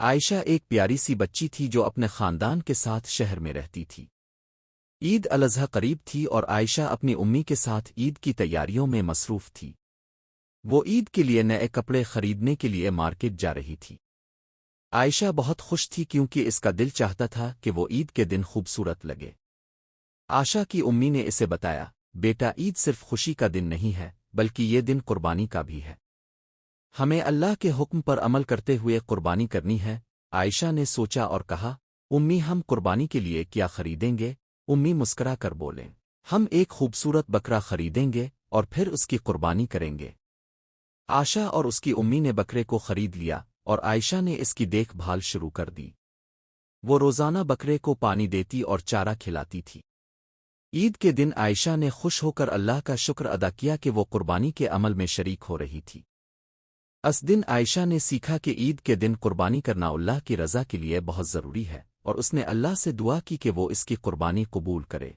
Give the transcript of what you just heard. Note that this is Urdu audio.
عائشہ ایک پیاری سی بچی تھی جو اپنے خاندان کے ساتھ شہر میں رہتی تھی۔ عید الاضحیٰ قریب تھی اور عائشہ اپنی امی کے ساتھ عید کی تیاریوں میں مصروف تھی۔ وہ عید کے لیے نئے کپڑے خریدنے کے لیے مارکیٹ جا رہی تھی۔ عائشہ بہت خوش تھی کیونکہ اس کا دل چاہتا تھا کہ وہ عید کے دن خوبصورت لگے۔ عائشہ کی امی نے اسے بتایا، بیٹا عید صرف خوشی کا دن نہیں ہے بلکہ یہ دن قربانی کا بھی ہے۔ ہمیں اللہ کے حکم پر عمل کرتے ہوئے قربانی کرنی ہے۔ عائشہ نے سوچا اور کہا، امی ہم قربانی کے لیے کیا خریدیں گے؟ امی مسکرا کر بولیں، ہم ایک خوبصورت بکرا خریدیں گے اور پھر اس کی قربانی کریں گے۔ عائشہ اور اس کی امی نے بکرے کو خرید لیا اور عائشہ نے اس کی دیکھ بھال شروع کر دی۔ وہ روزانہ بکرے کو پانی دیتی اور چارہ کھلاتی تھی۔ عید کے دن عائشہ نے خوش ہو کر اللہ کا شکر ادا کیا کہ وہ قربانی کے عمل میں شریک ہو رہی تھی۔ اس دن عائشہ نے سیکھا کہ عید کے دن قربانی کرنا اللہ کی رضا کے لیے بہت ضروری ہے، اور اس نے اللہ سے دعا کی کہ وہ اس کی قربانی قبول کرے۔